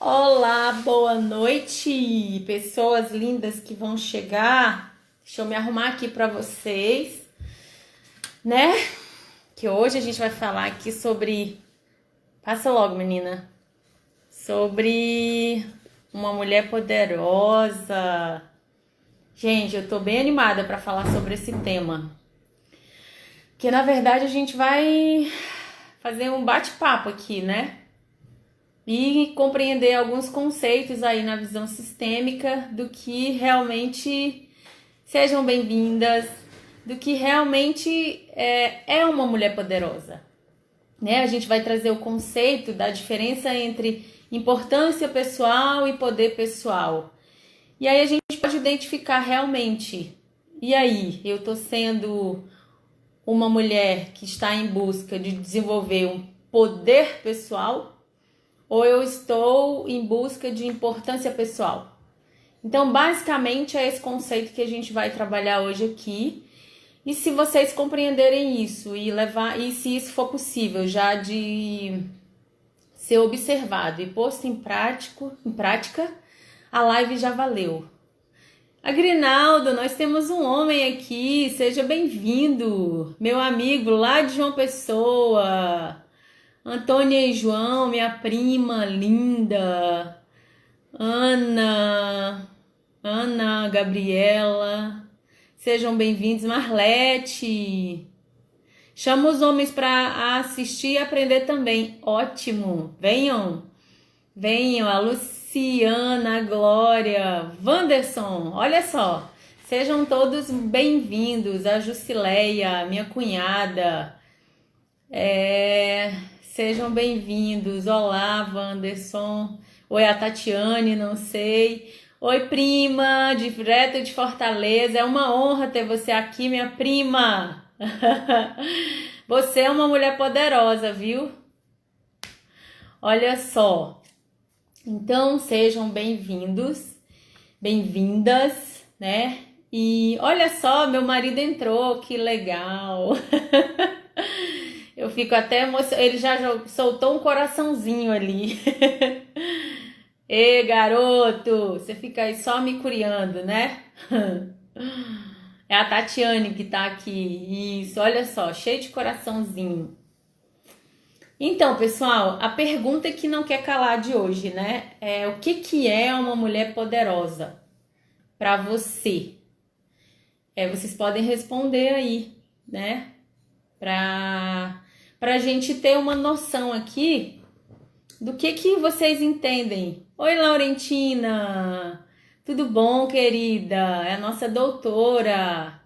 Olá, boa noite, pessoas lindas que vão chegar. Deixa eu me arrumar aqui para vocês, né? Que hoje a gente vai falar aqui sobre. Passa logo, menina. Sobre uma mulher poderosa. Gente, eu tô bem animada para falar sobre esse tema. Que na verdade a gente vai fazer um bate-papo aqui, né? E compreender alguns conceitos aí na visão sistêmica do que realmente sejam bem-vindas, do que realmente é uma mulher poderosa, né? A gente vai trazer o conceito da diferença entre importância pessoal e poder pessoal. E aí a gente pode identificar realmente, e aí, eu tô sendo uma mulher que está em busca de desenvolver um poder pessoal, ou eu estou em busca de importância pessoal? Então, basicamente, é esse conceito que a gente vai trabalhar hoje aqui. E se vocês compreenderem isso e se isso for possível, já de ser observado e posto em prática, a live já valeu. Agrinaldo, nós temos um homem aqui, seja bem-vindo, meu amigo lá de João Pessoa. Antônia e João, minha prima linda, Ana, Gabriela, sejam bem-vindos. Marlete, chama os homens para assistir e aprender também. Ótimo, venham, a Luciana, a Glória, Wanderson, olha só, sejam todos bem-vindos. A Jusileia, minha cunhada, sejam bem-vindos. Olá, Wanderson. Oi, a Tatiane, não sei. Oi, prima, direto de Fortaleza. É uma honra ter você aqui, minha prima. Você é uma mulher poderosa, viu? Olha só. Então, sejam bem-vindos, bem-vindas, né? E olha só, meu marido entrou, que legal. Eu fico até emocionada. Ele já soltou um coraçãozinho ali. Ê, garoto, você fica aí só me curiando, né? É a Tatiane que tá aqui. Isso, olha só, cheio de coraçãozinho. Então, pessoal, a pergunta que não quer calar de hoje, né? É o que é uma mulher poderosa para você? Vocês podem responder aí, né? Para a gente ter uma noção aqui do que vocês entendem. Oi, Laurentina, tudo bom, querida? É a nossa doutora,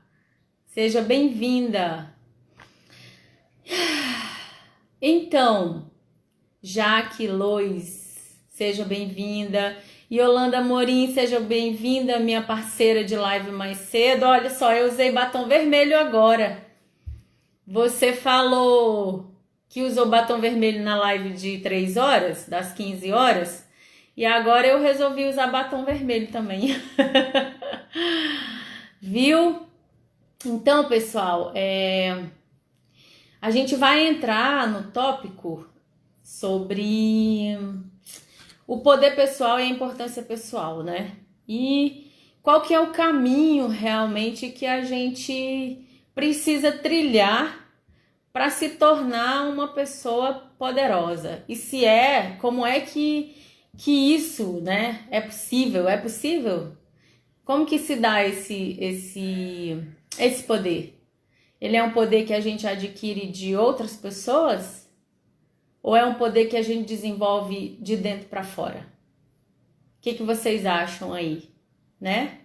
seja bem-vinda. Então, Jaque Lois, seja bem-vinda. Yolanda Morim, seja bem-vinda, minha parceira de live mais cedo. Olha só, eu usei batom vermelho agora. Você falou que usou batom vermelho na live de 3 horas, das 15 horas, e agora eu resolvi usar batom vermelho também. Viu? Então, pessoal, a gente vai entrar no tópico sobre o poder pessoal e a importância pessoal, né? E qual que é o caminho realmente que a gente precisa trilhar para se tornar uma pessoa poderosa. E se como é que isso, né, é possível? É possível? Como que se dá esse poder? Ele é um poder que a gente adquire de outras pessoas? Ou é um poder que a gente desenvolve de dentro para fora? O que vocês acham aí, né?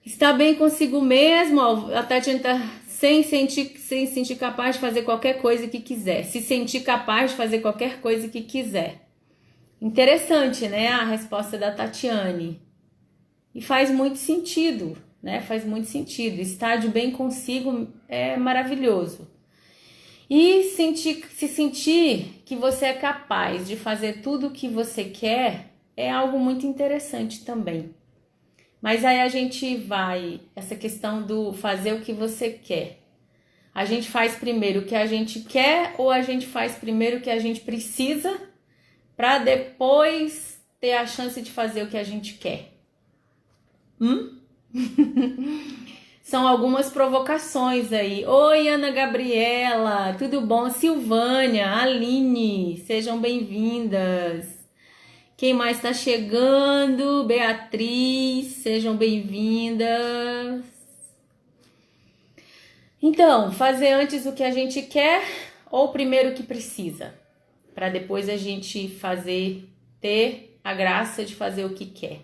Está bem consigo mesmo? A Tatiana tá sem sentir capaz de fazer qualquer coisa que quiser. Se sentir capaz de fazer qualquer coisa que quiser. Interessante, né? A resposta da Tatiane. E faz muito sentido, né? Faz muito sentido. Estar de bem consigo é maravilhoso. E se sentir que você é capaz de fazer tudo o que você quer é algo muito interessante também. Mas aí a gente essa questão do fazer o que você quer. A gente faz primeiro o que a gente quer ou a gente faz primeiro o que a gente precisa para depois ter a chance de fazer o que a gente quer? São algumas provocações aí. Oi, Ana Gabriela, tudo bom? Silvânia, Aline, sejam bem-vindas. Quem mais está chegando? Beatriz, sejam bem-vindas. Então, fazer antes o que a gente quer ou primeiro o que precisa? Para depois a gente ter a graça de fazer o que quer,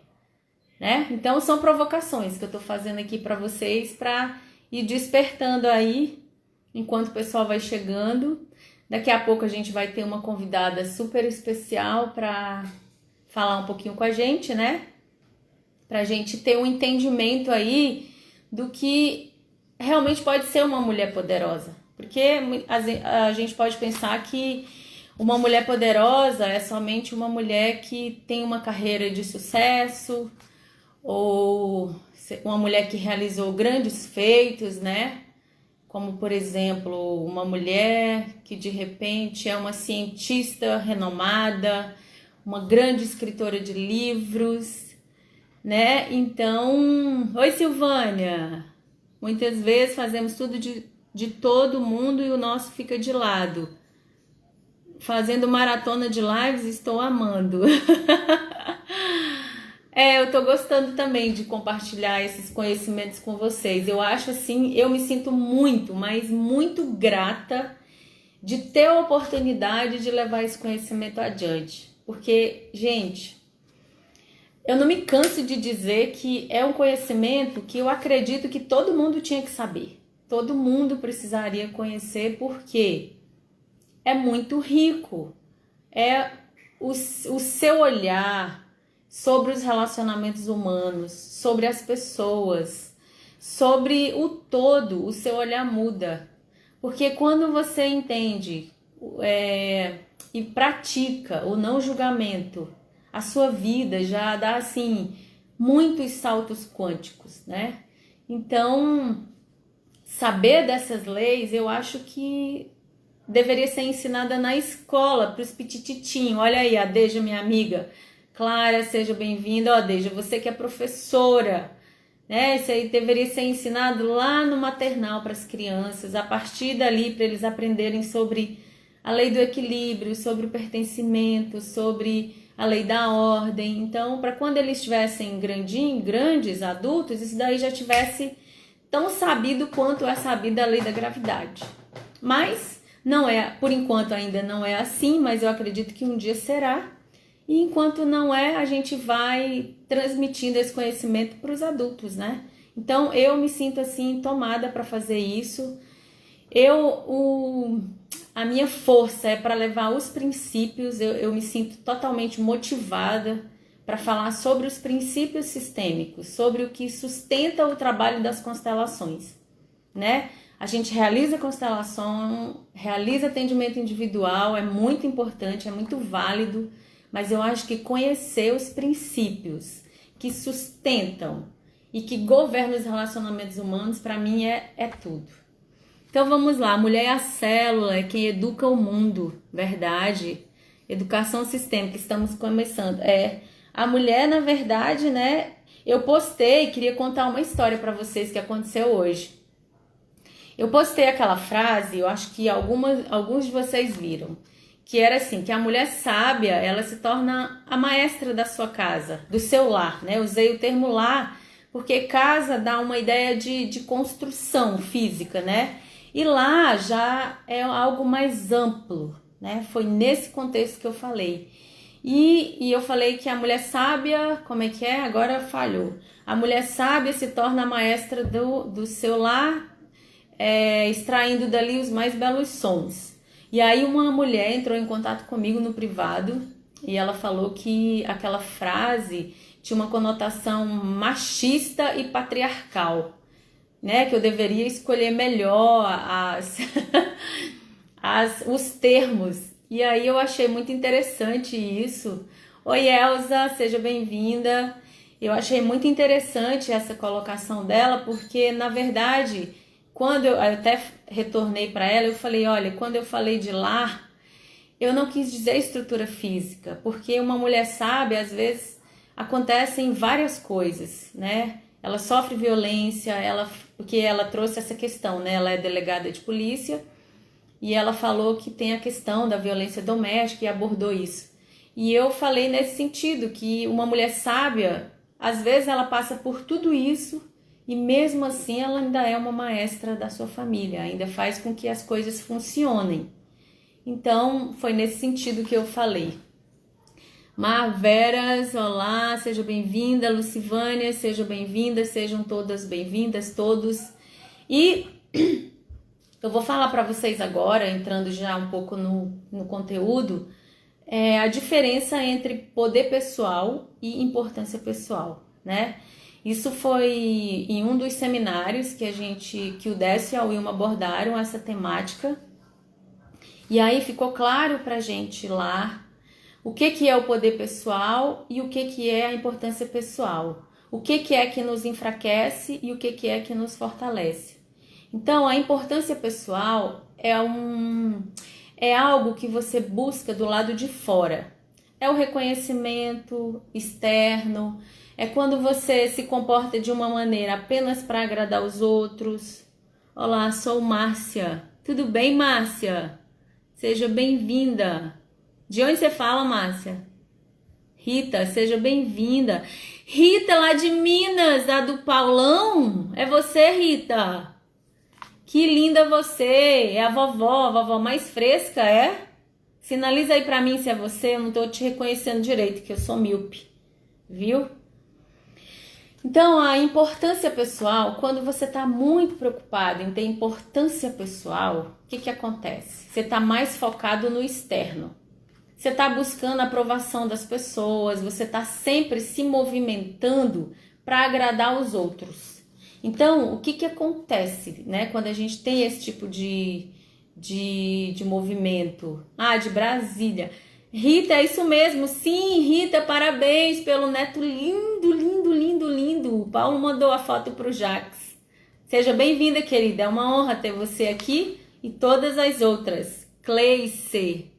né? Então, são provocações que eu tô fazendo aqui para vocês para ir despertando aí enquanto o pessoal vai chegando. Daqui a pouco a gente vai ter uma convidada super especial para falar um pouquinho com a gente, né? Pra gente ter um entendimento aí do que realmente pode ser uma mulher poderosa. Porque a gente pode pensar que uma mulher poderosa é somente uma mulher que tem uma carreira de sucesso, ou uma mulher que realizou grandes feitos, né? Como, por exemplo, uma mulher que de repente é uma cientista renomada, uma grande escritora de livros, né? Então, oi Silvânia! Muitas vezes fazemos tudo de todo mundo e o nosso fica de lado. Fazendo maratona de lives, estou amando. Eu tô gostando também de compartilhar esses conhecimentos com vocês. Eu acho assim, eu me sinto muito, mas muito grata de ter a oportunidade de levar esse conhecimento adiante. Porque, gente, eu não me canso de dizer que é um conhecimento que eu acredito que todo mundo tinha que saber. Todo mundo precisaria conhecer porque é muito rico. É o seu olhar sobre os relacionamentos humanos, sobre as pessoas, sobre o todo, o seu olhar muda. Porque quando você entende e pratica o não julgamento, a sua vida já dá assim muitos saltos quânticos, né? Então, saber dessas leis, eu acho que deveria ser ensinada na escola para os pitititinhos. Olha aí, a Deja, minha amiga. Clara, seja bem-vinda. Ó, Deja, você que é professora, né? Isso aí deveria ser ensinado lá no maternal para as crianças, a partir dali para eles aprenderem sobre a lei do equilíbrio, sobre o pertencimento, sobre a lei da ordem. Então, para quando eles estivessem grandes, adultos, isso daí já tivesse tão sabido quanto é sabida a lei da gravidade. Mas não é, por enquanto ainda não é assim, mas eu acredito que um dia será. E enquanto não é, a gente vai transmitindo esse conhecimento para os adultos, né? Então, eu me sinto assim tomada para fazer isso. A minha força é para levar os princípios, eu me sinto totalmente motivada para falar sobre os princípios sistêmicos, sobre o que sustenta o trabalho das constelações, né? A gente realiza constelação, realiza atendimento individual, é muito importante, é muito válido, mas eu acho que conhecer os princípios que sustentam e que governam os relacionamentos humanos, para mim, é tudo. Então vamos lá, a mulher é a célula, é quem educa o mundo, verdade? Educação sistêmica, estamos começando. A mulher, na verdade, né? Eu postei, queria contar uma história para vocês que aconteceu hoje. Eu postei aquela frase, eu acho que alguns de vocês viram, que era assim, que a mulher sábia, ela se torna a maestra da sua casa, do seu lar, né? Eu usei o termo lar, porque casa dá uma ideia de construção física, né? E lá já é algo mais amplo, né? Foi nesse contexto que eu falei. E eu falei que a mulher sábia, como é que é? Agora falhou. A mulher sábia se torna a maestra do seu lar, extraindo dali os mais belos sons. E aí uma mulher entrou em contato comigo no privado e ela falou que aquela frase tinha uma conotação machista e patriarcal, né? Que eu deveria escolher melhor os termos. E aí eu achei muito interessante isso. Oi, Elza, seja bem-vinda. Eu achei muito interessante essa colocação dela, porque, na verdade, quando eu até retornei para ela, eu falei, olha, quando eu falei de lar, Eu não quis dizer estrutura física, porque uma mulher sábia, às vezes, acontecem várias coisas, né? Ela sofre violência, porque ela trouxe essa questão, né? Ela é delegada de polícia e ela falou que tem a questão da violência doméstica e abordou isso. E eu falei nesse sentido, que uma mulher sábia, às vezes ela passa por tudo isso e mesmo assim ela ainda é uma maestra da sua família, ainda faz com que as coisas funcionem. Então, foi nesse sentido que eu falei. Mar Veras, olá, seja bem-vinda. Lucivânia, seja bem-vinda. Sejam todas bem-vindas, todos. E eu vou falar para vocês agora, entrando já um pouco no conteúdo, a diferença entre poder pessoal e importância pessoal, né? Isso foi em um dos seminários que o Décio e a Wilma abordaram essa temática. E aí ficou claro pra gente lá o que é o poder pessoal e o que é a importância pessoal. O que é que nos enfraquece e o que é que nos fortalece. Então, a importância pessoal é algo que você busca do lado de fora. É o reconhecimento externo, é quando você se comporta de uma maneira apenas para agradar os outros. Olá, sou Márcia. Tudo bem, Márcia? Seja bem-vinda. De onde você fala, Márcia? Rita, seja bem-vinda. Rita, lá de Minas, a do Paulão? É você, Rita? Que linda você. É a vovó mais fresca, é? Sinaliza aí pra mim se é você, eu não tô te reconhecendo direito, que eu sou míope. Viu? Então, a importância pessoal, quando você está muito preocupado em ter importância pessoal, o que acontece? Você está mais focado no externo. Você está buscando a aprovação das pessoas, você está sempre se movimentando para agradar os outros. Então, o que acontece, né, quando a gente tem esse tipo de movimento? De Brasília. Rita, é isso mesmo. Sim, Rita, parabéns pelo neto lindo, lindo, lindo, lindo. O Paulo mandou a foto pro Jax. Seja bem-vinda, querida. É uma honra ter você aqui e todas as outras. Cleice.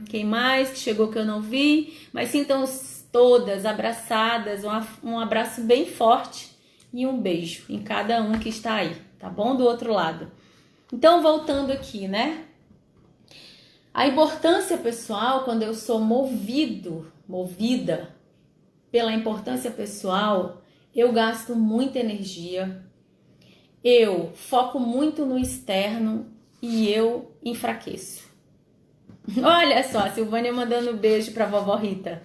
Quem mais que chegou que eu não vi? Mas sintam todas abraçadas. Um abraço bem forte e um beijo em cada um que está aí, tá bom? Do outro lado. Então, voltando aqui, né? A importância pessoal, quando eu sou movida pela importância pessoal, eu gasto muita energia, eu foco muito no externo e eu enfraqueço. Olha só, a Silvânia mandando beijo pra vovó Rita.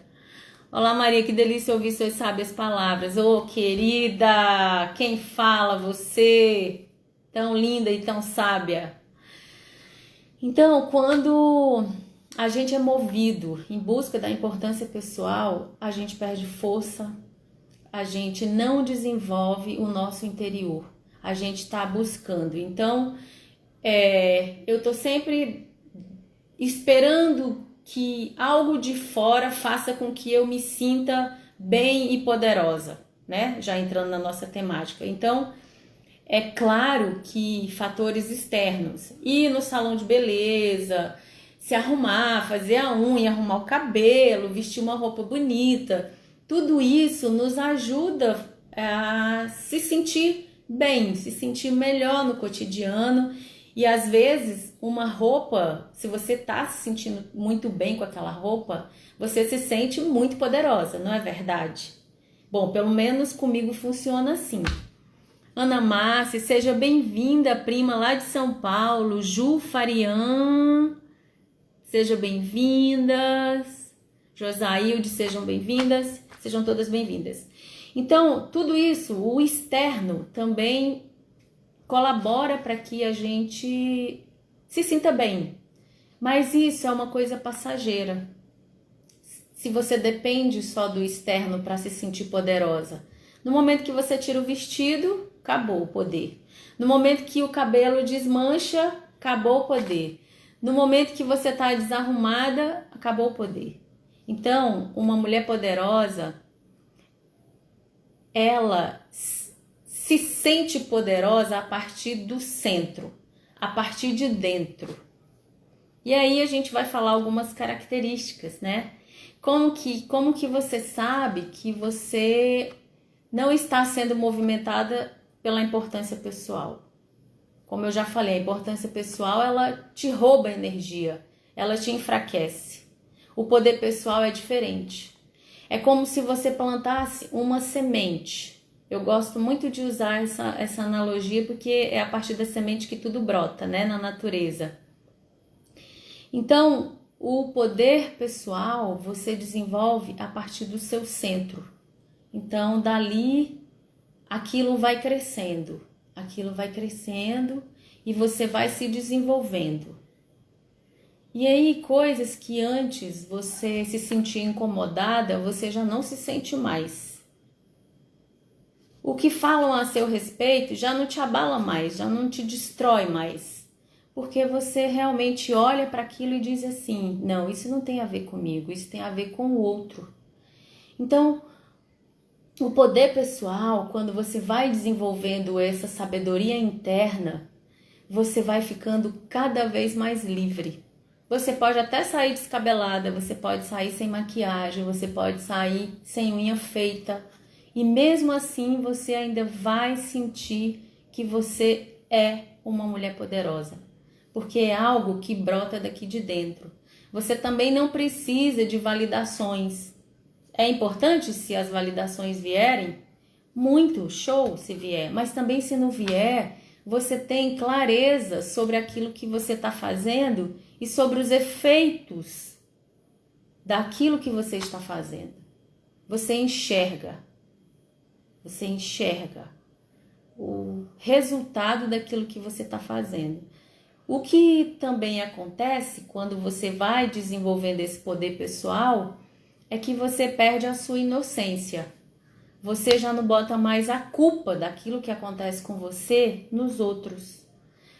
Olá, Maria, que delícia ouvir suas sábias palavras. Ô, querida, quem fala? Você, tão linda e tão sábia. Então, quando a gente é movido em busca da importância pessoal, a gente perde força, a gente não desenvolve o nosso interior, a gente está buscando. Então, eu tô sempre esperando que algo de fora faça com que eu me sinta bem e poderosa, né? Já entrando na nossa temática. Então, é claro que fatores externos, ir no salão de beleza, se arrumar, fazer a unha, arrumar o cabelo, vestir uma roupa bonita, tudo isso nos ajuda a se sentir bem, se sentir melhor no cotidiano. E às vezes uma roupa, se você tá se sentindo muito bem com aquela roupa, você se sente muito poderosa, não é verdade? Bom, pelo menos comigo funciona assim. Ana Márcia, seja bem-vinda, prima lá de São Paulo. Ju Farian, sejam bem-vindas. Josailde, sejam bem-vindas. Sejam todas bem-vindas. Então, tudo isso, o externo também colabora para que a gente se sinta bem. Mas isso é uma coisa passageira. Se você depende só do externo para se sentir poderosa, no momento que você tira o vestido, acabou o poder. No momento que o cabelo desmancha, acabou o poder. No momento que você está desarrumada, acabou o poder. Então, uma mulher poderosa, ela se sente poderosa a partir do centro, a partir de dentro. E aí a gente vai falar algumas características, né? Como que você sabe que você não está sendo movimentada pela importância pessoal? Como eu já falei, a importância pessoal, ela te rouba energia, ela te enfraquece. O poder pessoal é diferente. É como se você plantasse uma semente. Eu gosto muito de usar essa analogia porque é a partir da semente que tudo brota, né, na natureza. Então, o poder pessoal você desenvolve a partir do seu centro. Então, dali, aquilo vai crescendo e você vai se desenvolvendo. E aí, coisas que antes você se sentia incomodada, você já não se sente mais. O que falam a seu respeito já não te abala mais, já não te destrói mais. Porque você realmente olha para aquilo e diz assim, não, isso não tem a ver comigo, isso tem a ver com o outro. Então, o poder pessoal, quando você vai desenvolvendo essa sabedoria interna, você vai ficando cada vez mais livre. Você pode até sair descabelada, você pode sair sem maquiagem, você pode sair sem unha feita. E mesmo assim você ainda vai sentir que você é uma mulher poderosa. Porque é algo que brota daqui de dentro. Você também não precisa de validações. É importante se as validações vierem, muito show se vier, mas também se não vier, você tem clareza sobre aquilo que você está fazendo e sobre os efeitos daquilo que você está fazendo. Você enxerga o resultado daquilo que você está fazendo. O que também acontece quando você vai desenvolvendo esse poder pessoal é que você perde a sua inocência. Você já não bota mais a culpa daquilo que acontece com você nos outros.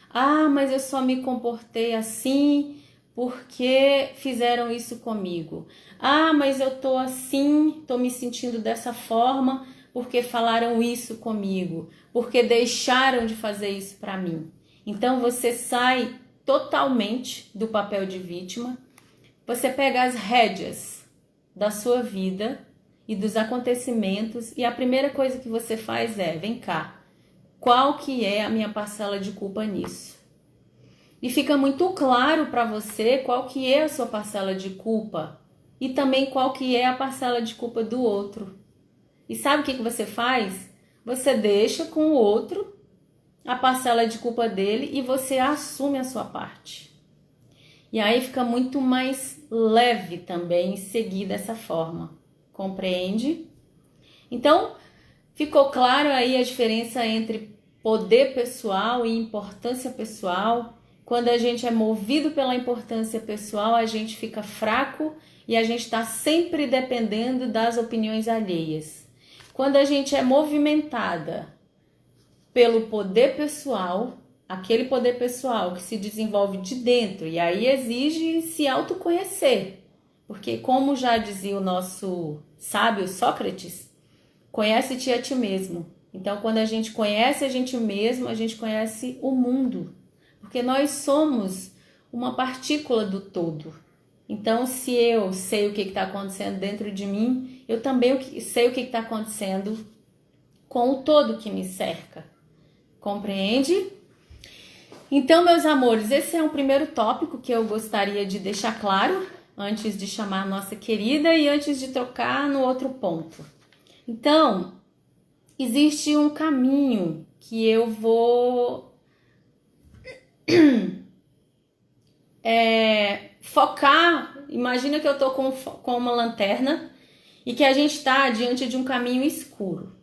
Ah, mas eu só me comportei assim porque fizeram isso comigo. Ah, mas eu tô assim, tô me sentindo dessa forma porque falaram isso comigo, porque deixaram de fazer isso para mim. Então você sai totalmente do papel de vítima. Você pega as rédeas da sua vida e dos acontecimentos e a primeira coisa que você faz é, vem cá, qual que é a minha parcela de culpa nisso? E fica muito claro para você qual que é a sua parcela de culpa e também qual que é a parcela de culpa do outro. E sabe o que você faz? Você deixa com o outro a parcela de culpa dele e você assume a sua parte. E aí fica muito mais leve também seguir dessa forma. Compreende? Então, ficou claro aí a diferença entre poder pessoal e importância pessoal. Quando a gente é movido pela importância pessoal, a gente fica fraco e a gente está sempre dependendo das opiniões alheias. Quando a gente é movimentada pelo poder pessoal, aquele poder pessoal que se desenvolve de dentro e aí exige se autoconhecer. Porque como já dizia o nosso sábio Sócrates, conhece-te a ti mesmo. Então, quando a gente conhece a gente mesmo, a gente conhece o mundo. Porque nós somos uma partícula do todo. Então, se eu sei o que está acontecendo dentro de mim, eu também sei o que está acontecendo com o todo que me cerca. Compreende? Então, meus amores, esse é um primeiro tópico que eu gostaria de deixar claro antes de chamar a nossa querida e antes de trocar no outro ponto. Então, existe um caminho que eu vou focar. Imagina que eu tô com uma lanterna e que a gente está diante de um caminho escuro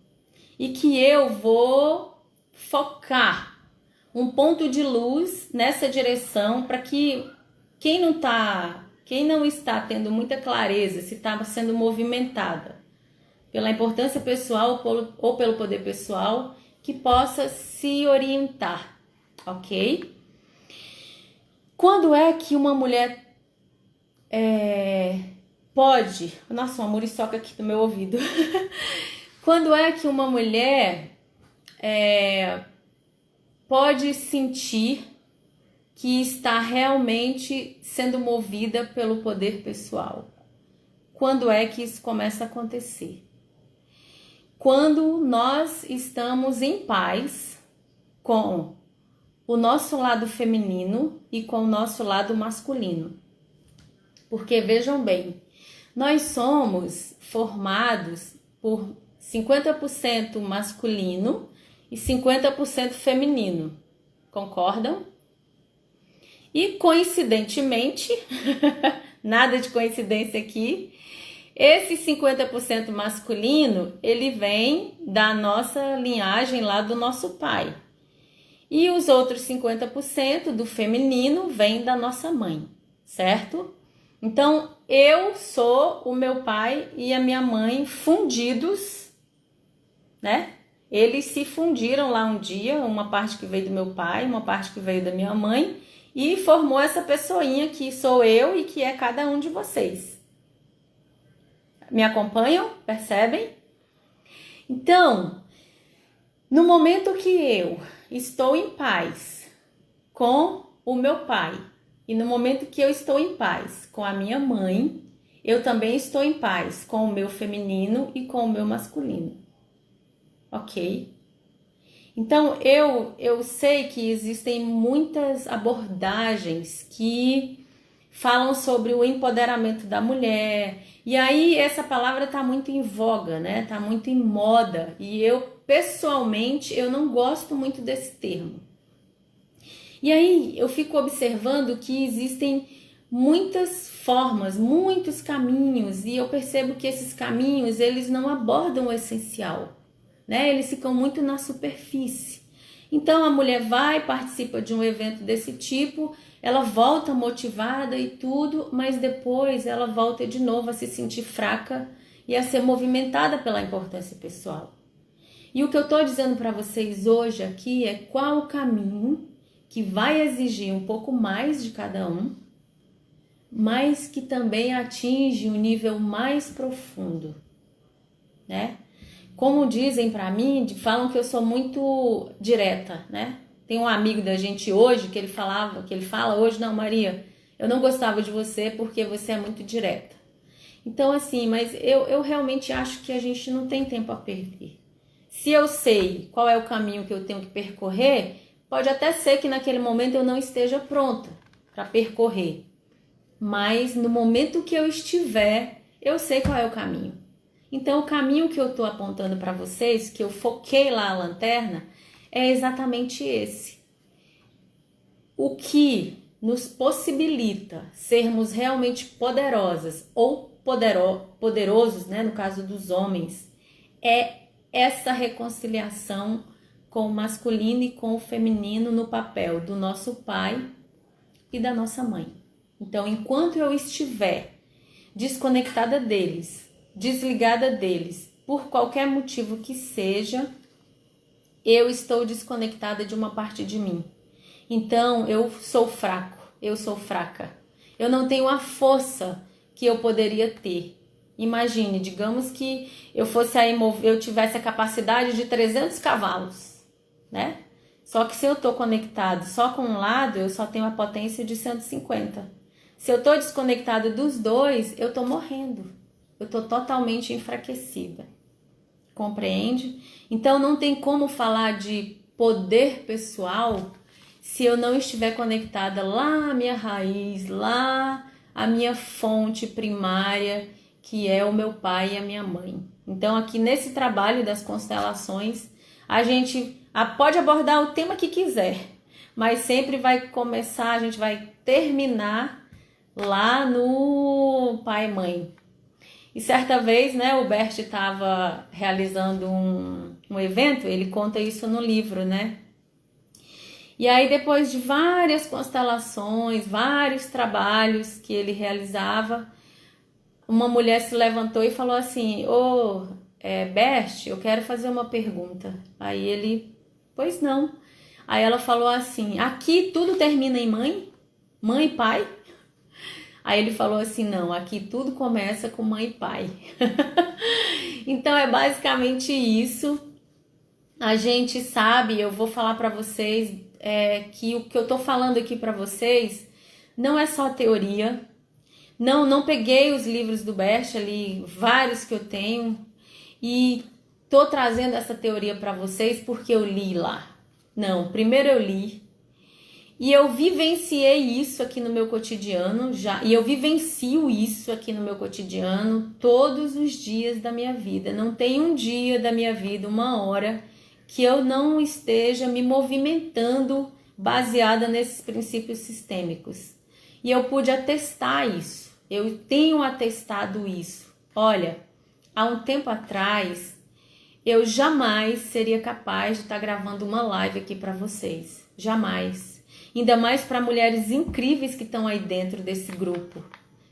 e que eu vou focar um ponto de luz nessa direção para que quem não está tendo muita clareza se está sendo movimentada pela importância pessoal ou pelo poder pessoal, que possa se orientar, ok? Quando é que uma mulher pode... Nossa, uma muriçoca aqui no meu ouvido. Quando é que uma mulher pode sentir que está realmente sendo movida pelo poder pessoal. Quando é que isso começa a acontecer? Quando nós estamos em paz com o nosso lado feminino e com o nosso lado masculino. Porque vejam bem, nós somos formados por 50% masculino e 50% feminino. Concordam? E coincidentemente, nada de coincidência aqui, esse 50% masculino, ele vem da nossa linhagem lá do nosso pai. E os outros 50% do feminino vem da nossa mãe, certo? Então, eu sou o meu pai e a minha mãe fundidos, né? Eles se fundiram lá um dia, uma parte que veio do meu pai, uma parte que veio da minha mãe, e formou essa pessoinha que sou eu e que é cada um de vocês. Me acompanham? Percebem? Então, no momento que eu estou em paz com o meu pai e no momento que eu estou em paz com a minha mãe, eu também estou em paz com o meu feminino e com o meu masculino. Ok? Então, eu sei que existem muitas abordagens que falam sobre o empoderamento da mulher. E aí essa palavra tá muito em voga, né? Tá muito em moda. E eu, pessoalmente, eu não gosto muito desse termo. E aí eu fico observando que existem muitas formas, muitos caminhos, e eu percebo que esses caminhos, eles não abordam o essencial, né? Eles ficam muito na superfície. Então a mulher vai, participa de um evento desse tipo, ela volta motivada e tudo, mas depois ela volta de novo a se sentir fraca e a ser movimentada pela importância pessoal. E o que eu estou dizendo para vocês hoje aqui é qual o caminho que vai exigir um pouco mais de cada um, mas que também atinge um nível mais profundo, né? Como dizem para mim, falam que eu sou muito direta, né? Tem um amigo da gente hoje que ele fala hoje, não, Maria, eu não gostava de você porque você é muito direta. Então assim, mas eu realmente acho que a gente não tem tempo a perder. Se eu sei qual é o caminho que eu tenho que percorrer, pode até ser que naquele momento eu não esteja pronta para percorrer. Mas no momento que eu estiver, eu sei qual é o caminho. Então o caminho que eu estou apontando para vocês, que eu foquei lá a lanterna, é exatamente esse. O que nos possibilita sermos realmente poderosas ou poderosos, né, no caso dos homens, é essa reconciliação com o masculino e com o feminino no papel do nosso pai e da nossa mãe. Então, enquanto eu estiver desconectada deles, desligada deles, por qualquer motivo que seja, eu estou desconectada de uma parte de mim. Então, eu sou fraco, eu sou fraca. Eu não tenho a força que eu poderia ter. Imagine, digamos que eu tivesse a capacidade de 300 cavalos, né? Só que se eu estou conectado só com um lado, eu só tenho a potência de 150. Se eu estou desconectada dos dois, eu estou morrendo. Eu estou totalmente enfraquecida. Compreende? Então não tem como falar de poder pessoal se eu não estiver conectada lá à minha raiz, lá à minha fonte primária, que é o meu pai e a minha mãe. Então aqui nesse trabalho das constelações, a gente pode abordar o tema que quiser, mas sempre vai começar, a gente vai terminar lá no pai e mãe. E certa vez, né, o Bert estava realizando um evento, ele conta isso no livro, né? E aí depois de várias constelações, vários trabalhos que ele realizava, uma mulher se levantou e falou assim, Bert, eu quero fazer uma pergunta. Aí ele, pois não. Aí ela falou assim, aqui tudo termina em mãe? Mãe e pai? Aí ele falou assim, não, aqui tudo começa com mãe e pai. Então é basicamente isso. A gente sabe, eu vou falar para vocês que o que eu tô falando aqui para vocês não é só teoria. Não peguei os livros do Bert ali, vários que eu tenho, e tô trazendo essa teoria para vocês porque eu li lá. Não, primeiro eu li e eu vivenciei isso aqui no meu cotidiano já, e eu vivencio isso aqui no meu cotidiano todos os dias da minha vida. Não tem um dia da minha vida, uma hora que eu não esteja me movimentando baseada nesses princípios sistêmicos. E eu pude atestar isso. Eu tenho atestado isso. Olha, há um tempo atrás, eu jamais seria capaz de estar gravando uma live aqui para vocês. Jamais. Ainda mais para mulheres incríveis que estão aí dentro desse grupo,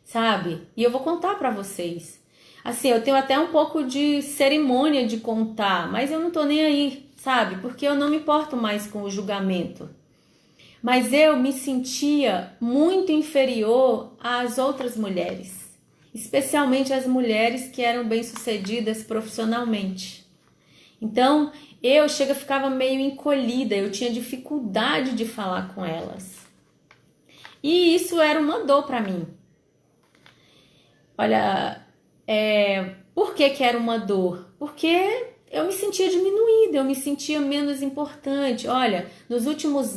sabe? E eu vou contar para vocês. Assim, eu tenho até um pouco de cerimônia de contar, mas eu não tô nem aí, sabe? Porque eu não me importo mais com o julgamento. Mas eu me sentia muito inferior às outras mulheres, especialmente as mulheres que eram bem-sucedidas profissionalmente. Então, ficava meio encolhida, eu tinha dificuldade de falar com elas. E isso era uma dor para mim. Olha, por que era uma dor? Porque eu me sentia diminuída, eu me sentia menos importante. Olha, nos últimos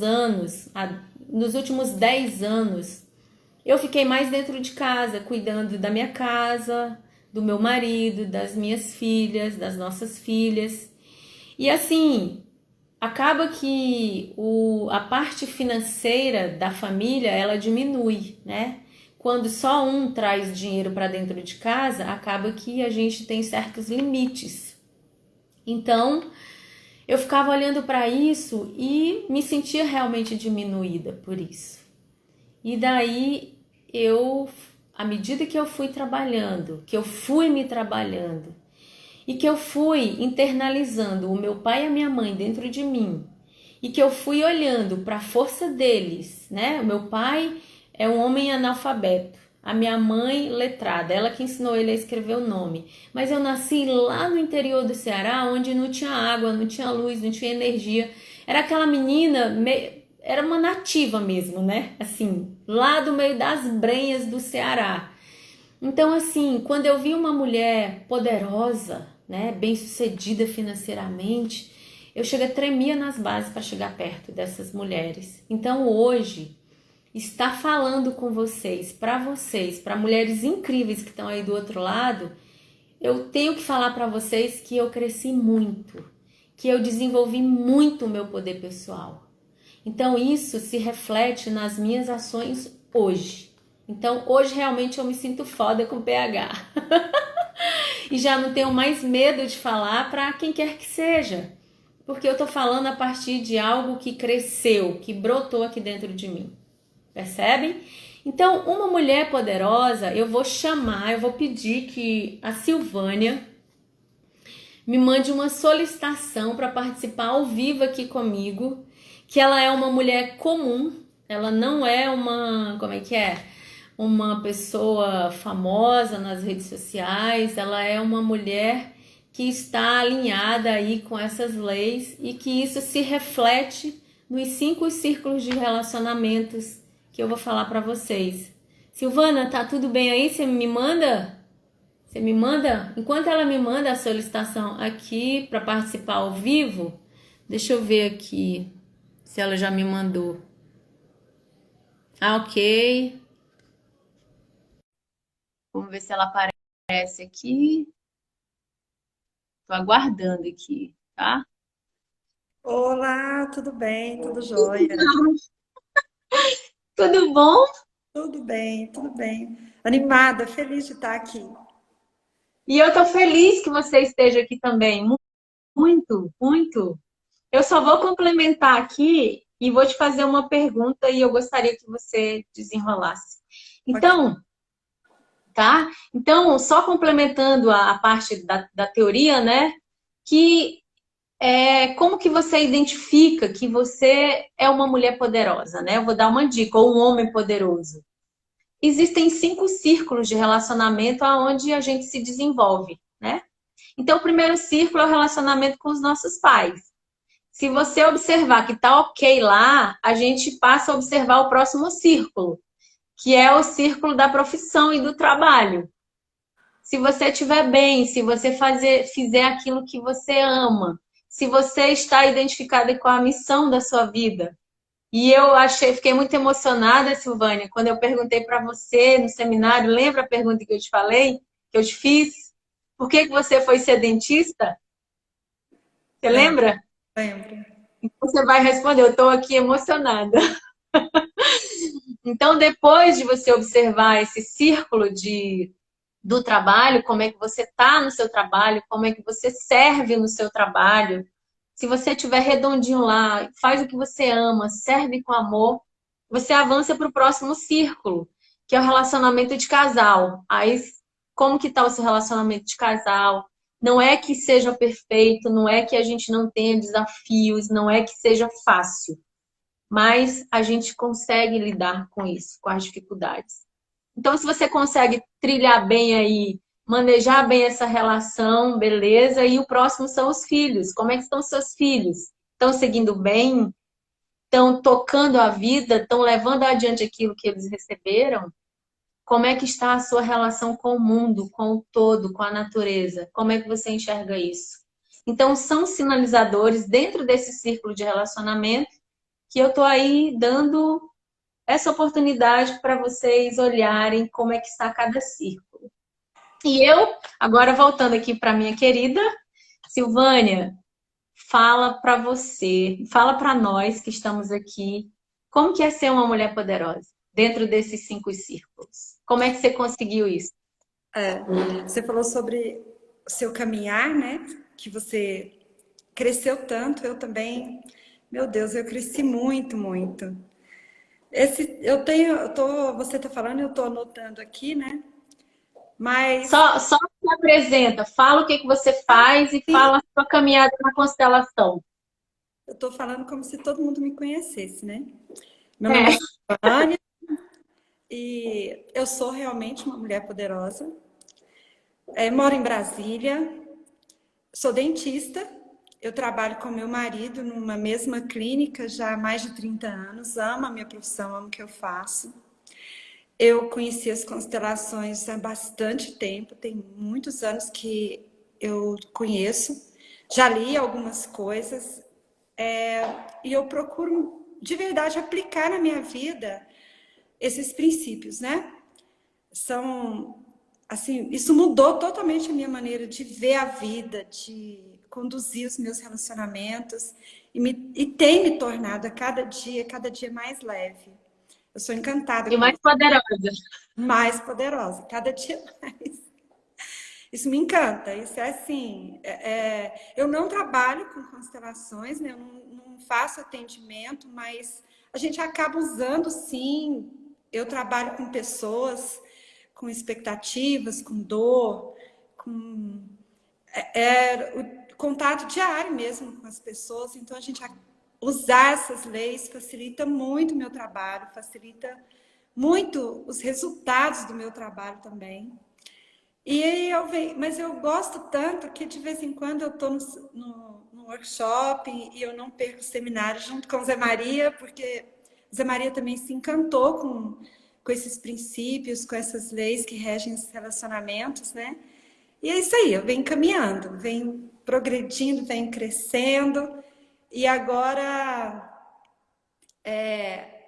10 anos, eu fiquei mais dentro de casa, cuidando da minha casa, do meu marido, das minhas filhas, das nossas filhas. E assim, acaba que a parte financeira da família, ela diminui, né? Quando só um traz dinheiro para dentro de casa, acaba que a gente tem certos limites. Então, eu ficava olhando para isso e me sentia realmente diminuída por isso. E daí, à medida que eu fui trabalhando, que eu fui me trabalhando, e que eu fui internalizando o meu pai e a minha mãe dentro de mim, e que eu fui olhando para a força deles, né? O meu pai é um homem analfabeto, a minha mãe letrada, ela que ensinou ele a escrever o nome. Mas eu nasci lá no interior do Ceará, onde não tinha água, não tinha luz, não tinha energia. Era aquela menina, era uma nativa mesmo, né? Assim, lá do meio das brenhas do Ceará. Então, assim, quando eu vi uma mulher poderosa, né, bem-sucedida financeiramente, eu tremia nas bases para chegar perto dessas mulheres. Então, hoje, estar falando com vocês, para mulheres incríveis que estão aí do outro lado, eu tenho que falar para vocês que eu cresci muito, que eu desenvolvi muito o meu poder pessoal. Então, isso se reflete nas minhas ações hoje. Então, hoje realmente eu me sinto foda com PH. E já não tenho mais medo de falar para quem quer que seja. Porque eu tô falando a partir de algo que cresceu, que brotou aqui dentro de mim. Percebem? Então, uma mulher poderosa, eu vou pedir que a Silvânia me mande uma solicitação para participar ao vivo aqui comigo, que ela é uma mulher comum, ela não é uma pessoa famosa nas redes sociais, ela é uma mulher que está alinhada aí com essas leis e que isso se reflete nos 5 círculos de relacionamentos que eu vou falar para vocês. Silvana, tá tudo bem aí? Você me manda? Você me manda? Enquanto ela me manda a solicitação aqui para participar ao vivo, deixa eu ver aqui se ela já me mandou. Ah, ok. Vamos ver se ela aparece aqui. Tô aguardando aqui, tá? Olá, tudo bem? Tudo jóia? Tudo bom? Tudo bem, tudo bem. Animada, feliz de estar aqui. E eu tô feliz que você esteja aqui também. Muito, muito. Eu só vou complementar aqui e vou te fazer uma pergunta e eu gostaria que você desenrolasse. Ok. Então, tá? Então, só complementando a parte da teoria, né? Que como que você identifica que você é uma mulher poderosa, né? Eu vou dar uma dica, ou um homem poderoso. Existem 5 círculos de relacionamento aonde a gente se desenvolve, né? Então, o primeiro círculo é o relacionamento com os nossos pais. Se você observar que tá ok lá, a gente passa a observar o próximo círculo, que é o círculo da profissão e do trabalho. Se você estiver bem, se você fizer aquilo que você ama, se você está identificado com a missão da sua vida. E eu fiquei muito emocionada, Silvânia, quando eu perguntei para você no seminário, lembra a pergunta que eu te falei, que eu te fiz? Por que você foi ser dentista? Você Lembro, lembra? lembro. Você vai responder, eu estou aqui emocionada. Então, depois de você observar esse círculo do trabalho, como é que você está no seu trabalho, como é que você serve no seu trabalho, se você estiver redondinho lá, faz o que você ama, serve com amor, você avança para o próximo círculo, que é o relacionamento de casal. Aí, como que está o seu relacionamento de casal? Não é que seja perfeito, não é que a gente não tenha desafios, não é que seja fácil, mas a gente consegue lidar com isso, com as dificuldades. Então, se você consegue trilhar bem aí, manejar bem essa relação, beleza? E o próximo são os filhos. Como é que estão seus filhos? Estão seguindo bem? Estão tocando a vida? Estão levando adiante aquilo que eles receberam? Como é que está a sua relação com o mundo, com o todo, com a natureza? Como é que você enxerga isso? Então, são sinalizadores dentro desse círculo de relacionamento que eu estou aí dando essa oportunidade para vocês olharem como é que está cada círculo. E eu, agora voltando aqui para minha querida Silvânia, fala para você, fala para nós que estamos aqui, como que é ser uma mulher poderosa dentro desses 5 círculos? Como é que você conseguiu isso? Você falou sobre o seu caminhar, né? Que você cresceu tanto, eu também. Meu Deus, eu cresci muito, muito. Você está falando, eu estou anotando aqui, né? Mas, Só se apresenta, fala o que que você faz e sim, fala a sua caminhada na constelação. eu estou falando como se todo mundo me conhecesse, né? Meu nome é É. Silvânia e eu sou realmente uma mulher poderosa. Moro em Brasília, sou dentista. Eu trabalho com meu marido numa mesma clínica já há mais de 30 anos. Amo a minha profissão, amo o que eu faço. Eu conheci as constelações há bastante tempo, tem muitos anos que eu conheço. Já li algumas coisas, e eu procuro de verdade aplicar na minha vida esses princípios, né? São, assim, isso mudou totalmente a minha maneira de ver a vida, de conduzir os meus relacionamentos e tem me tornado a cada dia mais leve. Eu sou encantada E com mais isso, poderosa. mais poderosa, cada dia mais. Isso me encanta, isso é assim. Eu não trabalho com constelações, né? Eu não faço atendimento, mas a gente acaba usando sim. Eu trabalho com pessoas com expectativas, com dor, com o contato diário mesmo com as pessoas. Então, usar essas leis facilita muito o meu trabalho, facilita muito os resultados do meu trabalho também. Mas eu gosto tanto que de vez em quando eu estou no workshop e eu não perco o seminário junto com o Zé Maria, porque o Zé Maria também se encantou com esses princípios, com essas leis que regem os relacionamentos, né? E é isso aí, eu venho caminhando, venho progredindo, venho crescendo, e agora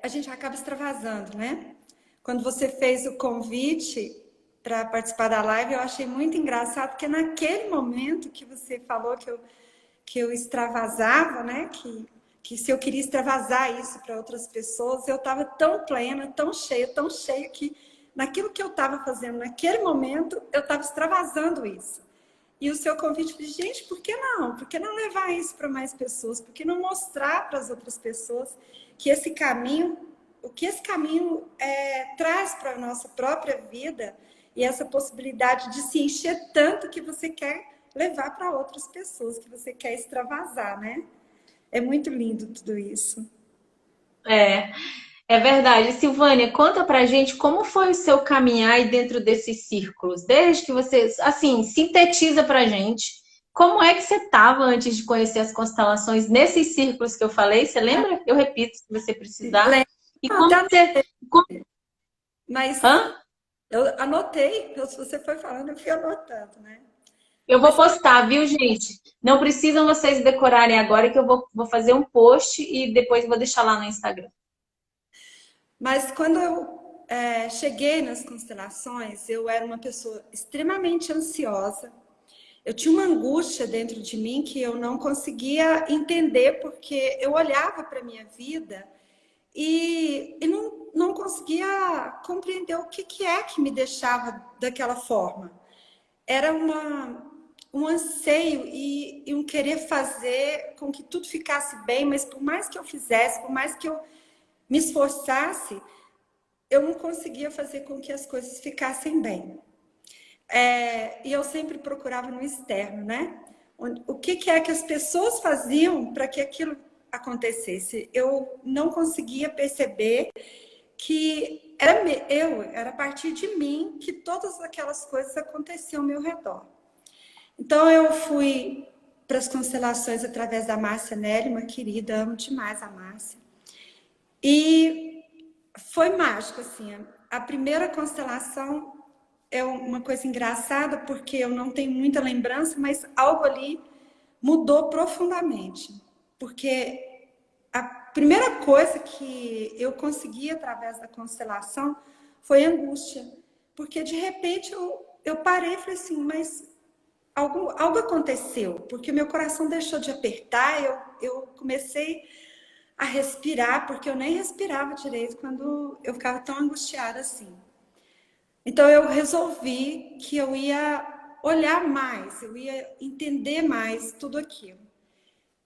a gente acaba extravasando, né? Quando você fez o convite para participar da live, eu achei muito engraçado, porque naquele momento que você falou que eu extravasava, né? Que se eu queria extravasar isso para outras pessoas, eu estava tão plena, tão cheia, que naquilo que eu estava fazendo naquele momento, eu estava extravasando isso. E o seu convite, eu falei, gente, por que não? Por que não levar isso para mais pessoas? Por que não mostrar para as outras pessoas que esse caminho, o que esse caminho traz para a nossa própria vida e essa possibilidade de se encher tanto que você quer levar para outras pessoas, que você quer extravasar, né? É muito lindo tudo isso. É, é verdade. Silvânia, conta pra gente como foi o seu caminhar aí dentro desses círculos, desde que você, assim, sintetiza pra gente Como é que você estava antes de conhecer as constelações nesses círculos que eu falei? Você lembra? Eu repito, se você precisar. Lembro, E como até você. mas Hã? eu anotei, se você foi falando, eu fui anotando, né? Eu vou Mas, postar, viu, gente? Não precisam vocês decorarem agora, que eu vou fazer um post e depois vou deixar lá no Instagram. mas quando eu cheguei nas constelações, eu era uma pessoa extremamente ansiosa. Eu tinha uma angústia dentro de mim que eu não conseguia entender, porque eu olhava para a minha vida e não conseguia compreender o que é que me deixava daquela forma. Era um anseio e um querer fazer com que tudo ficasse bem, mas por mais que eu fizesse, por mais que eu me esforçasse, eu não conseguia fazer com que as coisas ficassem bem. E eu sempre procurava no externo, né? O que é que as pessoas faziam para que aquilo acontecesse? Eu não conseguia perceber que era a partir de mim que todas aquelas coisas aconteciam ao meu redor. Então eu fui para as constelações através da Márcia Nelly, uma querida, amo demais a Márcia. E foi mágico, assim. A primeira constelação é uma coisa engraçada, porque eu não tenho muita lembrança, mas algo ali mudou profundamente. Porque a primeira coisa que eu consegui através da constelação foi angústia. Porque de repente eu parei e falei assim, mas algo aconteceu, porque meu coração deixou de apertar, eu comecei a respirar, porque eu nem respirava direito quando eu ficava tão angustiada assim. Então eu resolvi que eu ia olhar mais, eu ia entender mais tudo aquilo.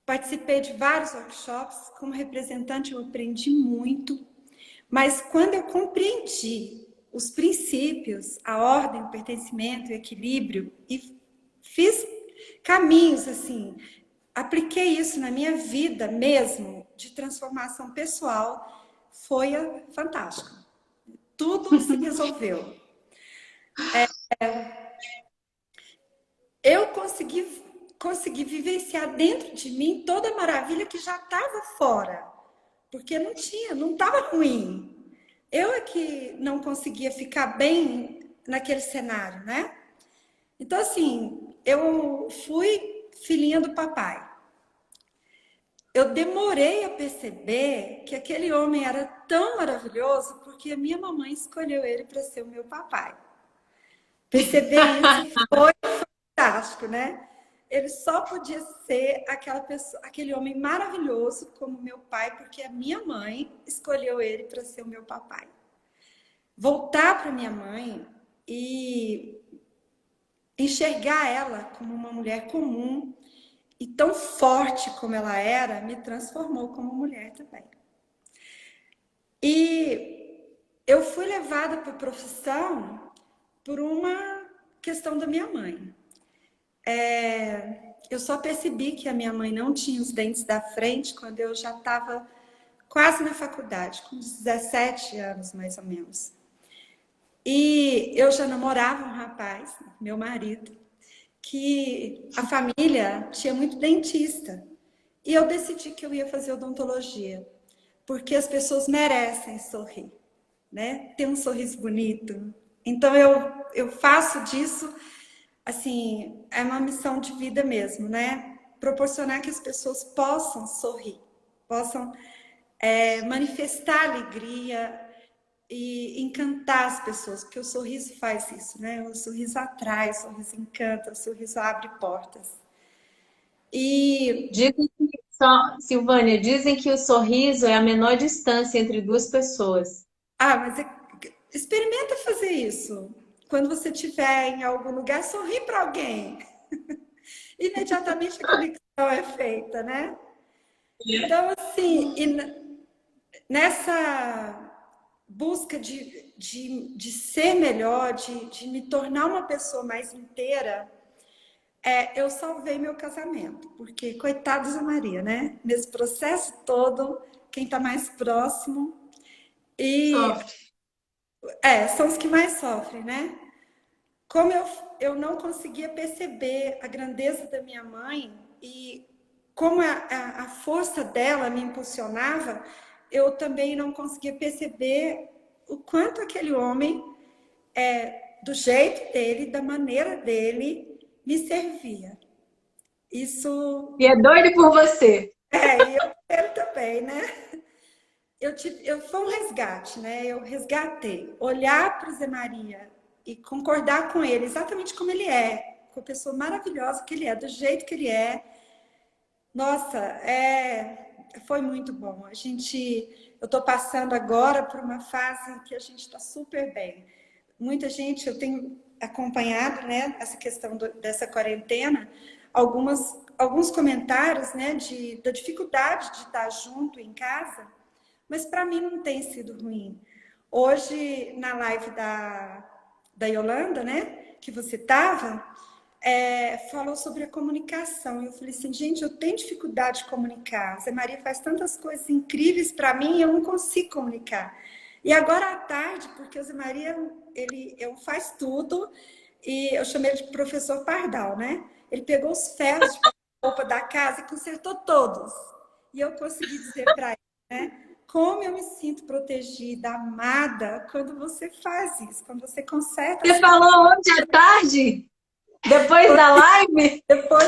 Participei de vários workshops, como representante eu aprendi muito, mas quando eu compreendi os princípios, a ordem, o pertencimento, o equilíbrio, e fiz caminhos assim, apliquei isso na minha vida mesmo, de transformação pessoal, foi fantástico. Tudo se resolveu. Eu consegui vivenciar dentro de mim toda a maravilha que já estava fora, porque não estava ruim. Eu é que não conseguia ficar bem naquele cenário, né? Então, assim, eu fui filhinha do papai. Eu demorei a perceber que aquele homem era tão maravilhoso porque a minha mamãe escolheu ele para ser o meu papai. Perceber isso foi fantástico, né? Ele só podia ser aquela pessoa, aquele homem maravilhoso como meu pai, porque a minha mãe escolheu ele para ser o meu papai. Voltar para minha mãe e enxergar ela como uma mulher comum e tão forte como ela era, me transformou como mulher também. E eu fui levada para a profissão por uma questão da minha mãe. Eu só percebi que a minha mãe não tinha os dentes da frente quando eu já estava quase na faculdade, com 17 anos mais ou menos. E eu já namorava um rapaz, meu marido, que a família tinha muito dentista. E eu decidi que eu ia fazer odontologia, porque as pessoas merecem sorrir, né? Ter um sorriso bonito. Então eu faço disso, assim, é uma missão de vida mesmo, né? Proporcionar que as pessoas possam sorrir, possam manifestar alegria e encantar as pessoas, porque o sorriso faz isso, né? O sorriso atrai, o sorriso encanta, o sorriso abre portas. E Dizem que, Silvânia, dizem que o sorriso é a menor distância entre duas pessoas. mas experimenta fazer isso. Quando você estiver em algum lugar, sorri para alguém. Imediatamente a conexão é feita, né? Então, assim, nessa busca de ser melhor, de me tornar uma pessoa mais inteira, eu salvei meu casamento, porque coitados da Maria, né? Nesse processo todo, quem está mais próximo e Sofre. são os que mais sofrem, né? como eu não conseguia perceber a grandeza da minha mãe e como a força dela me impulsionava, eu também não conseguia perceber o quanto aquele homem, do jeito dele, da maneira dele, me servia. Isso, E é doido por você. e eu ele também, né? Foi um resgate, né? Eu resgatei. Olhar para o Zé Maria e concordar com ele exatamente como ele é, com a pessoa maravilhosa que ele é, do jeito que ele é. Nossa, foi muito bom. Eu estou passando agora por uma fase em que a gente está super bem. Muita gente, eu tenho acompanhado, né, essa questão dessa quarentena, alguns comentários, né, da dificuldade de estar junto em casa, mas para mim não tem sido ruim. Hoje, na live da Yolanda, né, que você estava, falou sobre a comunicação. Eu falei assim, gente, eu tenho dificuldade de comunicar. A Zé Maria faz tantas coisas incríveis para mim e eu não consigo comunicar. E agora à tarde, porque o Zé Maria, eu faz tudo, e eu chamei ele de professor Pardal, né? Ele pegou os ferros de roupa da casa e consertou todos. E eu consegui dizer para ele, né? Como eu me sinto protegida, amada, quando você faz isso, quando você conserta Você as falou ontem à tarde, depois da live? depois.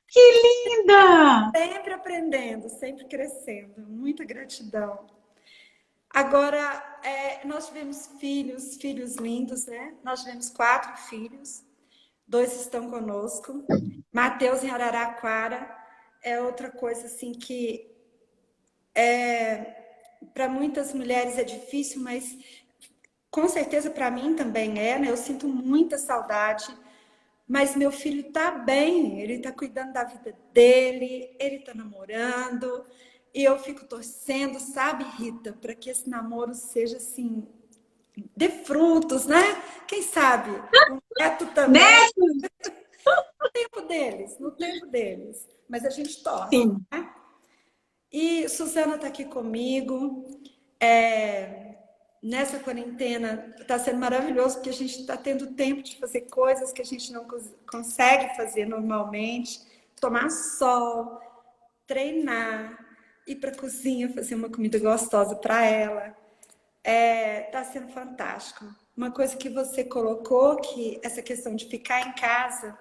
Que linda! Sempre aprendendo, sempre crescendo. Muita gratidão. Agora, nós tivemos filhos lindos, né? Nós tivemos 4 filhos, 2 estão conosco. Mateus em Araraquara é outra coisa assim que para muitas mulheres é difícil, mas com certeza para mim também né? Eu sinto muita saudade. Mas meu filho tá bem, ele tá cuidando da vida dele, ele tá namorando, e eu fico torcendo, sabe, Rita, para que esse namoro seja assim, dê frutos, né? Quem sabe? Um neto também, Neto! no tempo deles. Mas a gente torce, Sim. né? E Suzana tá aqui comigo. Nessa quarentena está sendo maravilhoso porque a gente está tendo tempo de fazer coisas que a gente não consegue fazer normalmente, tomar sol, treinar, ir para a cozinha fazer uma comida gostosa para ela. Está sendo fantástico. Uma coisa que você colocou, que essa questão de ficar em casa,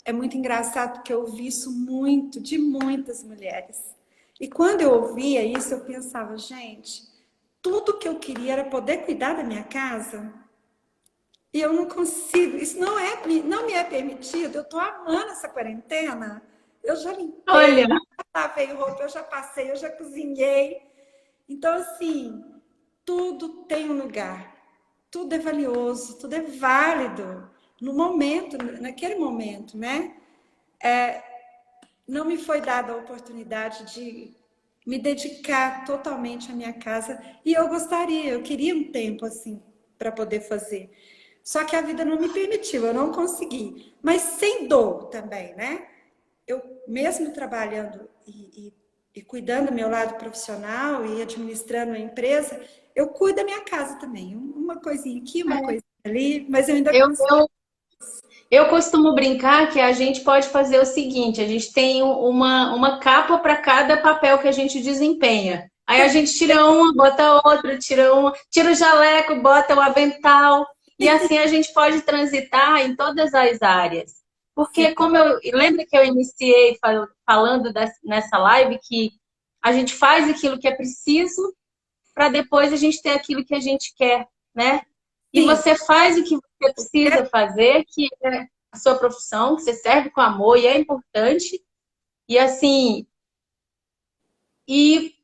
é muito engraçado porque eu ouvi isso muito de muitas mulheres. E quando eu ouvia isso, eu pensava, gente, tudo que eu queria era poder cuidar da minha casa e eu não consigo. Isso não me é permitido. Eu estou amando essa quarentena. Eu já limpei, Olha, já lavei roupa, eu já passei, eu já cozinhei. Então, assim, tudo tem um lugar. Tudo é valioso, tudo é válido no momento, naquele momento, né? Não me foi dada a oportunidade de me dedicar totalmente à minha casa e eu queria um tempo assim para poder fazer. Só que a vida não me permitiu, eu não consegui. Mas sem dor também, né? Eu mesmo trabalhando e cuidando do meu lado profissional e administrando a empresa, eu cuido da minha casa também. Uma coisinha aqui, uma coisinha ali, mas eu ainda eu, consigo. eu costumo brincar que a gente pode fazer o seguinte: a gente tem uma capa para cada papel que a gente desempenha. Aí a gente tira uma, bota outra, tira uma, tira o jaleco, bota o avental. E assim a gente pode transitar em todas as áreas. Porque como eu lembra que eu iniciei falando nessa live que a gente faz aquilo que é preciso para depois a gente ter aquilo que a gente quer, né? E Sim, você faz o que você precisa fazer, que é a sua profissão, que você serve com amor e é importante. E assim, e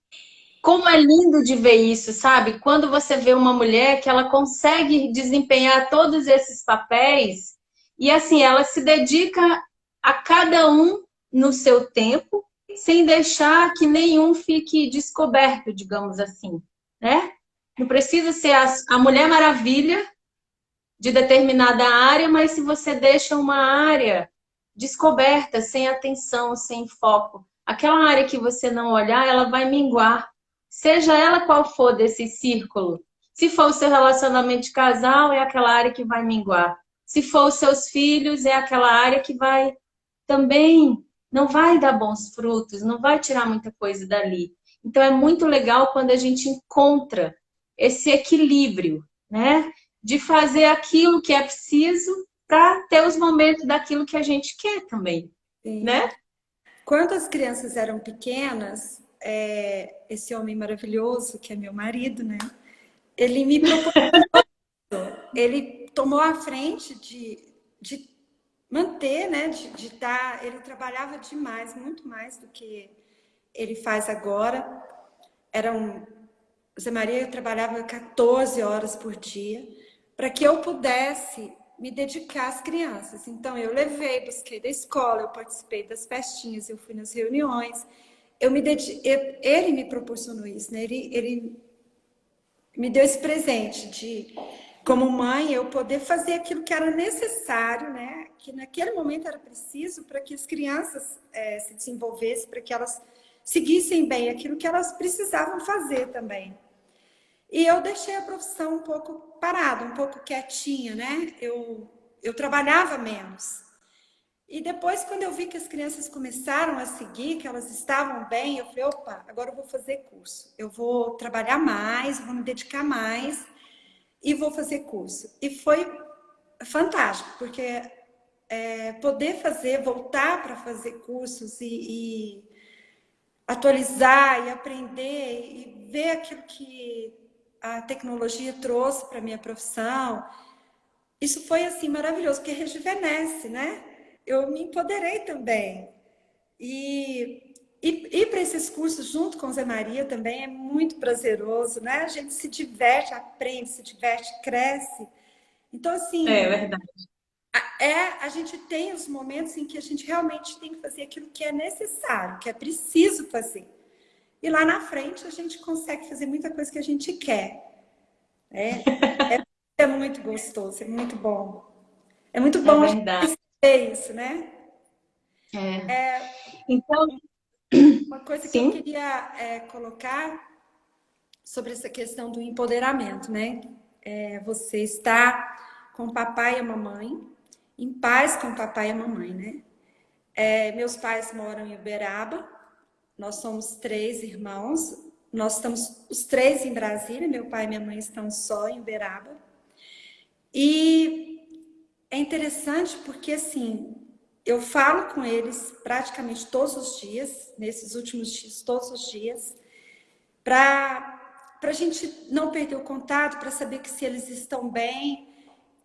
como é lindo de ver isso, sabe? Quando você vê uma mulher que ela consegue desempenhar todos esses papéis e assim, ela se dedica a cada um no seu tempo, sem deixar que nenhum fique descoberto, digamos assim, né? Não precisa ser a Mulher Maravilha de determinada área, mas se você deixa uma área descoberta, sem atenção, sem foco, aquela área que você não olhar, ela vai minguar. Seja ela qual for desse círculo, Se for o seu relacionamento de casal, é aquela área que vai minguar. Se for os seus filhos, é aquela área que vai também não vai dar bons frutos, não vai tirar muita coisa dali. Então é muito legal quando a gente encontra esse equilíbrio, né? De fazer aquilo que é preciso para ter os momentos daquilo que a gente quer também, Sim. né? Quando as crianças eram pequenas, esse homem maravilhoso, que é meu marido, né? Ele me propôs, ele tomou a frente de manter, né? De dar. Ele trabalhava demais, muito mais do que ele faz agora. Zé Maria trabalhava 14 horas por dia para que eu pudesse me dedicar às crianças. Então, eu levei, busquei da escola, eu participei das festinhas, eu fui nas reuniões. Ele me proporcionou isso, né? Ele me deu esse presente de, como mãe, eu poder fazer aquilo que era necessário, né? Que naquele momento era preciso para que as crianças se desenvolvessem, para que elas seguissem bem aquilo que elas precisavam fazer também. E eu deixei a profissão um pouco parada, um pouco quietinha, né? Eu trabalhava menos. E depois, quando eu vi que as crianças começaram a seguir, que elas estavam bem, eu falei, opa, agora eu vou fazer curso. Eu vou trabalhar mais, vou me dedicar mais e vou fazer curso. E foi fantástico, porque poder fazer, voltar para fazer cursos e atualizar e aprender e ver aquilo que a tecnologia trouxe para a minha profissão, isso foi assim maravilhoso, porque rejuvenesce, né? Eu me empoderei também. E ir para esses cursos junto com Zé Maria também é muito prazeroso, né? A gente se diverte, aprende, se diverte, cresce. Então, É assim, verdade. a gente tem os momentos em que a gente realmente tem que fazer aquilo que é necessário, que é preciso fazer. E lá na frente a gente consegue fazer muita coisa que a gente quer. É muito gostoso, é muito bom. É muito É bom a gente verdade. perceber isso, né? É. Então, Uma coisa que eu sim, queria colocar sobre essa questão do empoderamento, né? Você está com o papai e a mamãe, em paz com o papai e a mamãe, né? Meus pais moram em Uberaba, nós somos 3 irmãos, nós estamos os 3 em Brasília, meu pai e minha mãe estão só em Uberaba. E é interessante porque, assim, eu falo com eles praticamente todos os dias, nesses últimos dias, todos os dias, para a gente não perder o contato, para saber que se eles estão bem,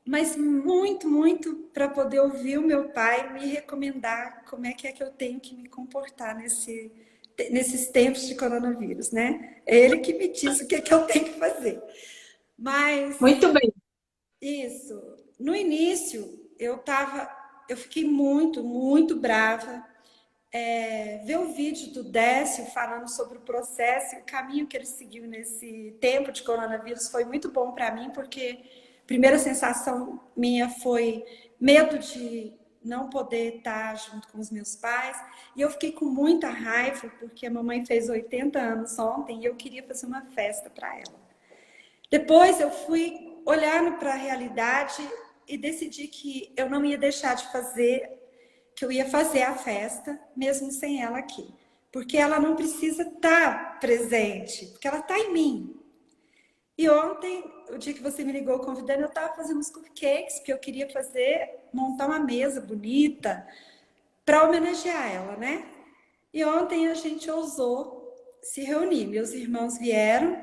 mas muito, muito para poder ouvir o meu pai me recomendar como é que eu tenho que me comportar nesses tempos de coronavírus, né? É ele que me diz o que é que eu tenho que fazer. Mas muito bem. isso, no início eu fiquei muito, muito brava. Ver o vídeo do Décio falando sobre o processo e o caminho que ele seguiu nesse tempo de coronavírus foi muito bom para mim, porque a primeira sensação minha foi medo de não poder estar junto com os meus pais. E eu fiquei com muita raiva, porque a mamãe fez 80 anos ontem e eu queria fazer uma festa para ela. Depois eu fui olhando para a realidade e decidi que eu não ia deixar de fazer, que eu ia fazer a festa, mesmo sem ela aqui. Porque ela não precisa estar presente, porque ela está em mim. E ontem, o dia que você me ligou convidando, eu estava fazendo uns cupcakes, que eu queria fazer, montar uma mesa bonita para homenagear ela, né? E ontem a gente ousou se reunir. Meus irmãos vieram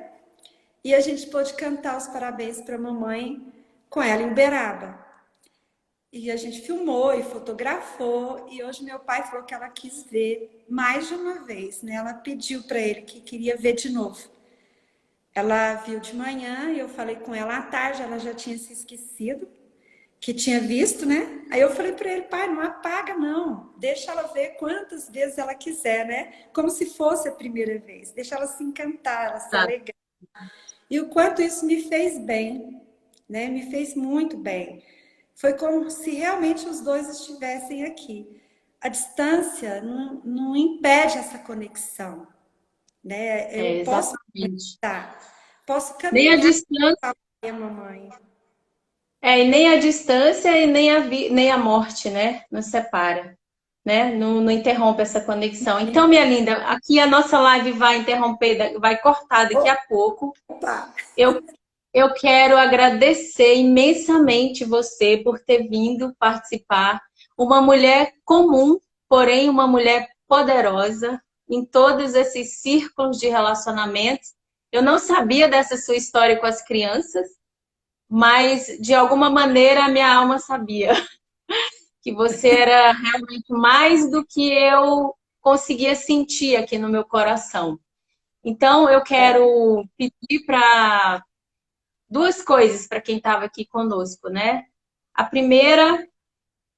e a gente pôde cantar os parabéns para a mamãe com ela em Uberaba. E a gente filmou e fotografou. E hoje meu pai falou que ela quis ver mais de uma vez, né? Ela pediu para ele que queria ver de novo. Ela viu de manhã e eu falei com ela à tarde, ela já tinha se esquecido que tinha visto, né? Aí eu falei para ele, pai, não apaga não, deixa ela ver quantas vezes ela quiser, né? Como se fosse a primeira vez, deixa ela se encantar, ela se Tá. alegrar. E o quanto isso me fez bem, né? Me fez muito bem. Foi como se realmente os dois estivessem aqui. A distância não impede essa conexão, né? Eu É, posso exatamente. conectar, Posso Nem a caminhar, distância, mamãe. e nem a distância e nem a morte, né? Nos separa, né? Não, não interrompe essa conexão. Então, minha linda, aqui a nossa live vai interromper, vai cortar daqui a pouco. Opa! Eu, eu quero agradecer imensamente você por ter vindo participar. Uma mulher comum, porém uma mulher poderosa em todos esses círculos de relacionamentos. Eu não sabia dessa sua história com as crianças, mas de alguma maneira a minha alma sabia que você era realmente mais do que eu conseguia sentir aqui no meu coração. Então, eu quero pedir para duas coisas para quem estava aqui conosco, né? A primeira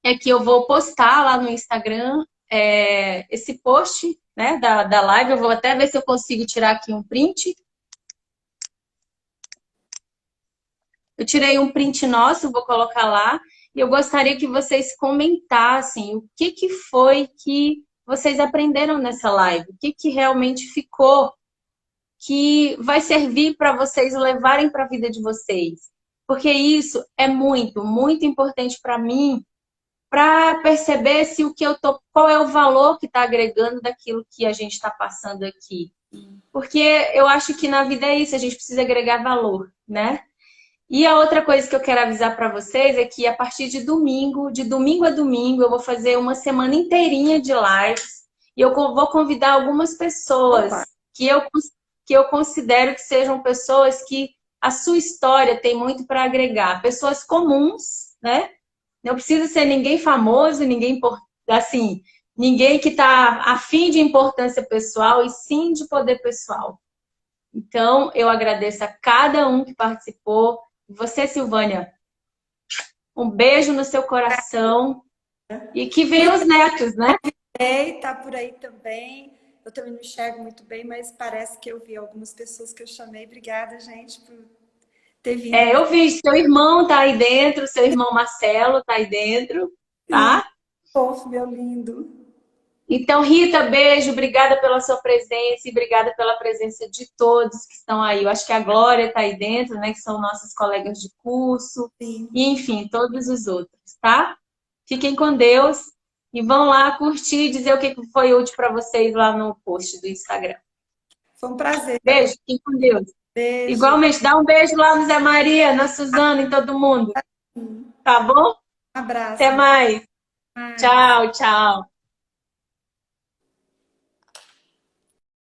é que eu vou postar lá no Instagram esse post, né, da live. Eu vou até ver se eu consigo tirar aqui um print. Eu tirei um print nosso, vou colocar lá. E eu gostaria que vocês comentassem o que foi que vocês aprenderam nessa live. O que realmente ficou que vai servir para vocês levarem para a vida de vocês. Porque isso é muito, muito importante para mim, para perceber se o que eu tô, qual é o valor que está agregando daquilo que a gente está passando aqui. Porque eu acho que na vida é isso, a gente precisa agregar valor, né? E a outra coisa que eu quero avisar para vocês é que a partir de domingo a domingo, eu vou fazer uma semana inteirinha de lives e eu vou convidar algumas pessoas Opa! que eu considero que sejam pessoas que a sua história tem muito para agregar. Pessoas comuns, né? Não precisa ser ninguém famoso, assim, ninguém que está afim de importância pessoal e sim de poder pessoal. Então, eu agradeço a cada um que participou. Você, Silvânia, um beijo no seu coração e que venham os netos, né? Tá por aí também. Eu também não enxergo muito bem, mas parece que eu vi algumas pessoas que eu chamei. Obrigada, gente, por ter vindo. Eu vi, seu irmão tá aí dentro, seu irmão Marcelo tá aí dentro, Sim, tá? fofo, meu lindo. Então, Rita, beijo, obrigada pela sua presença e obrigada pela presença de todos que estão aí. Eu acho que a Glória tá aí dentro, né? Que são nossos colegas de curso, Sim. e enfim, todos os outros, tá? Fiquem com Deus e vão lá curtir e dizer o que foi útil para vocês lá no post do Instagram. Foi um prazer. Beijo, fiquem com Deus. Beijo. Igualmente, dá um beijo lá no Zé Maria, na Suzana, em todo mundo. Tá bom? Um Até abraço. mais. Mais. Tchau, tchau.